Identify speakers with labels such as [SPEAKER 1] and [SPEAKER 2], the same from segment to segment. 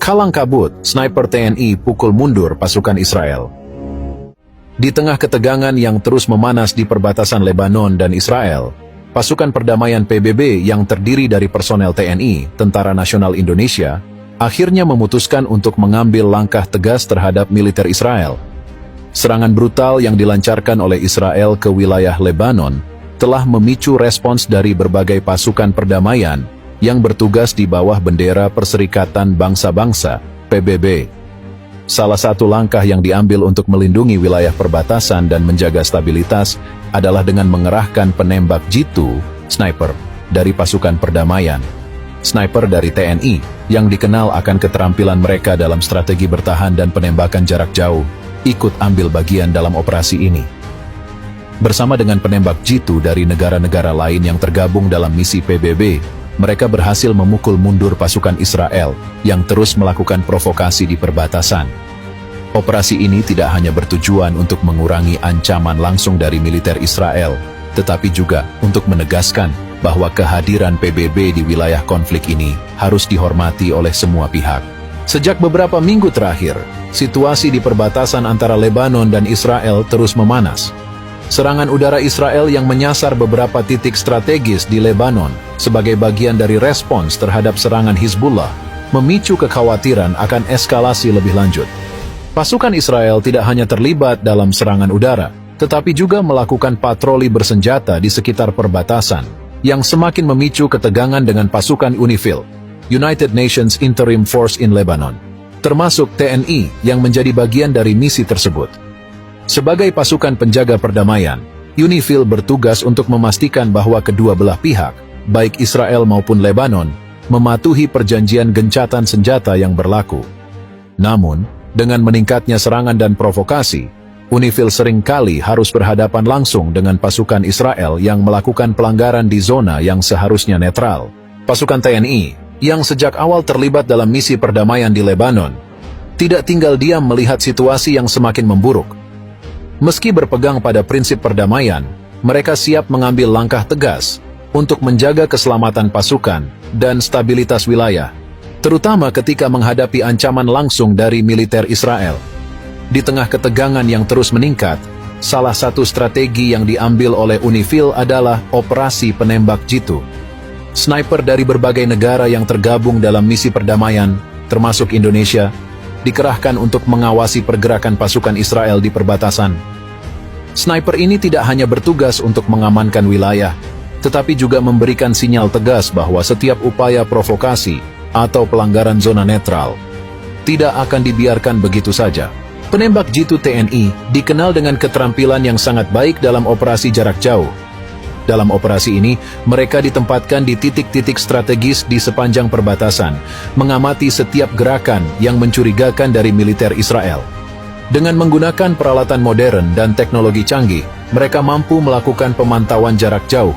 [SPEAKER 1] Kalang kabut, sniper TNI pukul mundur pasukan Israel. Di tengah ketegangan yang terus memanas di perbatasan Lebanon dan Israel, pasukan perdamaian PBB yang terdiri dari personel TNI, Tentara Nasional Indonesia, akhirnya memutuskan untuk mengambil langkah tegas terhadap militer Israel. Serangan brutal yang dilancarkan oleh Israel ke wilayah Lebanon telah memicu respons dari berbagai pasukan perdamaian yang bertugas di bawah bendera Perserikatan Bangsa-Bangsa, PBB. Salah satu langkah yang diambil untuk melindungi wilayah perbatasan dan menjaga stabilitas adalah dengan mengerahkan penembak jitu, sniper, dari pasukan perdamaian. Sniper dari TNI, yang dikenal akan keterampilan mereka dalam strategi bertahan dan penembakan jarak jauh, ikut ambil bagian dalam operasi ini. Bersama dengan penembak jitu dari negara-negara lain yang tergabung dalam misi PBB, mereka berhasil memukul mundur pasukan Israel yang terus melakukan provokasi di perbatasan. Operasi ini tidak hanya bertujuan untuk mengurangi ancaman langsung dari militer Israel, tetapi juga untuk menegaskan bahwa kehadiran PBB di wilayah konflik ini harus dihormati oleh semua pihak. Sejak beberapa minggu terakhir, situasi di perbatasan antara Lebanon dan Israel terus memanas. Serangan udara Israel yang menyasar beberapa titik strategis di Lebanon sebagai bagian dari respons terhadap serangan Hizbullah memicu kekhawatiran akan eskalasi lebih lanjut. Pasukan Israel tidak hanya terlibat dalam serangan udara, tetapi juga melakukan patroli bersenjata di sekitar perbatasan yang semakin memicu ketegangan dengan pasukan UNIFIL, United Nations Interim Force in Lebanon, termasuk TNI yang menjadi bagian dari misi tersebut. Sebagai pasukan penjaga perdamaian, UNIFIL bertugas untuk memastikan bahwa kedua belah pihak, baik Israel maupun Lebanon, mematuhi perjanjian gencatan senjata yang berlaku. Namun, dengan meningkatnya serangan dan provokasi, UNIFIL seringkali harus berhadapan langsung dengan pasukan Israel yang melakukan pelanggaran di zona yang seharusnya netral. Pasukan TNI, yang sejak awal terlibat dalam misi perdamaian di Lebanon, tidak tinggal diam melihat situasi yang semakin memburuk. Meski berpegang pada prinsip perdamaian, mereka siap mengambil langkah tegas untuk menjaga keselamatan pasukan dan stabilitas wilayah, terutama ketika menghadapi ancaman langsung dari militer Israel. Di tengah ketegangan yang terus meningkat, salah satu strategi yang diambil oleh UNIFIL adalah operasi penembak jitu. Sniper dari berbagai negara yang tergabung dalam misi perdamaian, termasuk Indonesia, dikerahkan untuk mengawasi pergerakan pasukan Israel di perbatasan. Sniper ini tidak hanya bertugas untuk mengamankan wilayah, tetapi juga memberikan sinyal tegas bahwa setiap upaya provokasi atau pelanggaran zona netral tidak akan dibiarkan begitu saja. Penembak jitu TNI dikenal dengan keterampilan yang sangat baik dalam operasi jarak jauh. Dalam operasi ini, mereka ditempatkan di titik-titik strategis di sepanjang perbatasan, mengamati setiap gerakan yang mencurigakan dari militer Israel. Dengan menggunakan peralatan modern dan teknologi canggih, mereka mampu melakukan pemantauan jarak jauh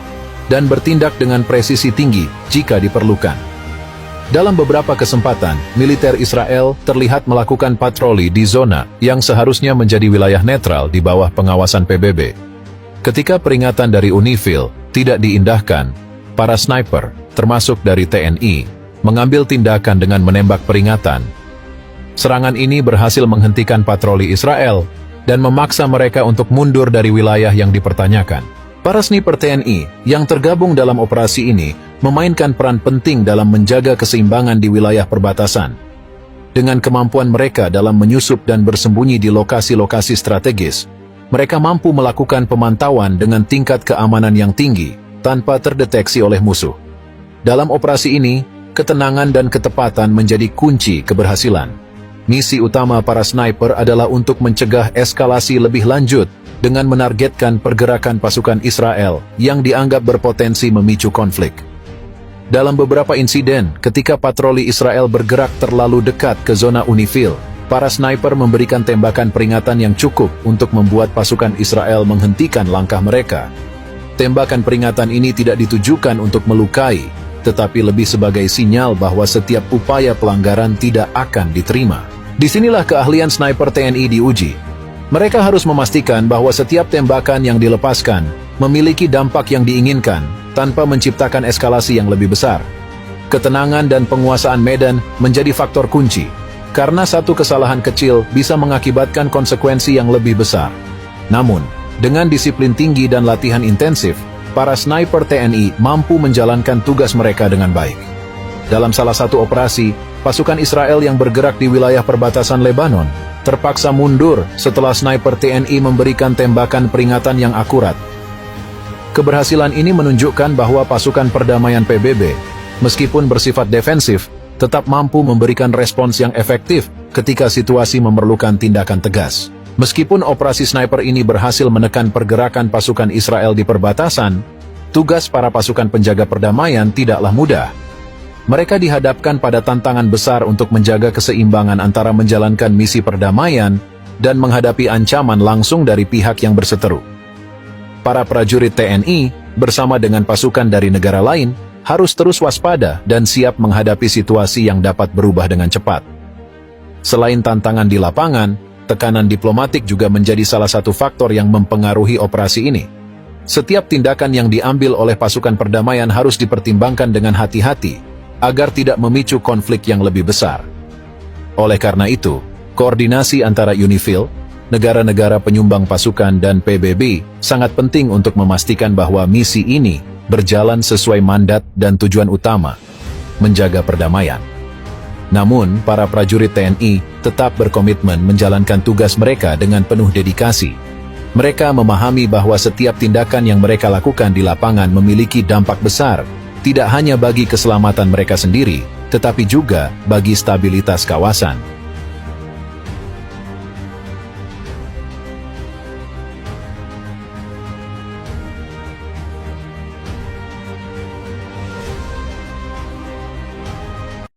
[SPEAKER 1] dan bertindak dengan presisi tinggi jika diperlukan. Dalam beberapa kesempatan, militer Israel terlihat melakukan patroli di zona yang seharusnya menjadi wilayah netral di bawah pengawasan PBB. Ketika peringatan dari UNIFIL tidak diindahkan, para sniper, termasuk dari TNI, mengambil tindakan dengan menembak peringatan. Serangan ini berhasil menghentikan patroli Israel dan memaksa mereka untuk mundur dari wilayah yang dipertanyakan. Para sniper TNI yang tergabung dalam operasi ini memainkan peran penting dalam menjaga keseimbangan di wilayah perbatasan. Dengan kemampuan mereka dalam menyusup dan bersembunyi di lokasi-lokasi strategis, mereka mampu melakukan pemantauan dengan tingkat keamanan yang tinggi tanpa terdeteksi oleh musuh. Dalam operasi ini, ketenangan dan ketepatan menjadi kunci keberhasilan. Misi utama para sniper adalah untuk mencegah eskalasi lebih lanjut dengan menargetkan pergerakan pasukan Israel yang dianggap berpotensi memicu konflik. Dalam beberapa insiden, ketika patroli Israel bergerak terlalu dekat ke zona UNIFIL, para sniper memberikan tembakan peringatan yang cukup untuk membuat pasukan Israel menghentikan langkah mereka. Tembakan peringatan ini tidak ditujukan untuk melukai, tetapi lebih sebagai sinyal bahwa setiap upaya pelanggaran tidak akan diterima. Disinilah keahlian sniper TNI diuji. Mereka harus memastikan bahwa setiap tembakan yang dilepaskan memiliki dampak yang diinginkan tanpa menciptakan eskalasi yang lebih besar. Ketenangan dan penguasaan medan menjadi faktor kunci, karena satu kesalahan kecil bisa mengakibatkan konsekuensi yang lebih besar. Namun, dengan disiplin tinggi dan latihan intensif, para sniper TNI mampu menjalankan tugas mereka dengan baik. Dalam salah satu operasi, pasukan Israel yang bergerak di wilayah perbatasan Lebanon terpaksa mundur setelah sniper TNI memberikan tembakan peringatan yang akurat. Keberhasilan ini menunjukkan bahwa pasukan perdamaian PBB, meskipun bersifat defensif, tetap mampu memberikan respons yang efektif ketika situasi memerlukan tindakan tegas. Meskipun operasi sniper ini berhasil menekan pergerakan pasukan Israel di perbatasan, tugas para pasukan penjaga perdamaian tidaklah mudah. Mereka dihadapkan pada tantangan besar untuk menjaga keseimbangan antara menjalankan misi perdamaian dan menghadapi ancaman langsung dari pihak yang berseteru. Para prajurit TNI, bersama dengan pasukan dari negara lain, harus terus waspada dan siap menghadapi situasi yang dapat berubah dengan cepat. Selain tantangan di lapangan, tekanan diplomatik juga menjadi salah satu faktor yang mempengaruhi operasi ini. Setiap tindakan yang diambil oleh pasukan perdamaian harus dipertimbangkan dengan hati-hati, agar tidak memicu konflik yang lebih besar. Oleh karena itu, koordinasi antara UNIFIL, negara-negara penyumbang pasukan dan PBB sangat penting untuk memastikan bahwa misi ini berjalan sesuai mandat dan tujuan utama, menjaga perdamaian. Namun, para prajurit TNI tetap berkomitmen menjalankan tugas mereka dengan penuh dedikasi. Mereka memahami bahwa setiap tindakan yang mereka lakukan di lapangan memiliki dampak besar, tidak hanya bagi keselamatan mereka sendiri, tetapi juga bagi stabilitas kawasan.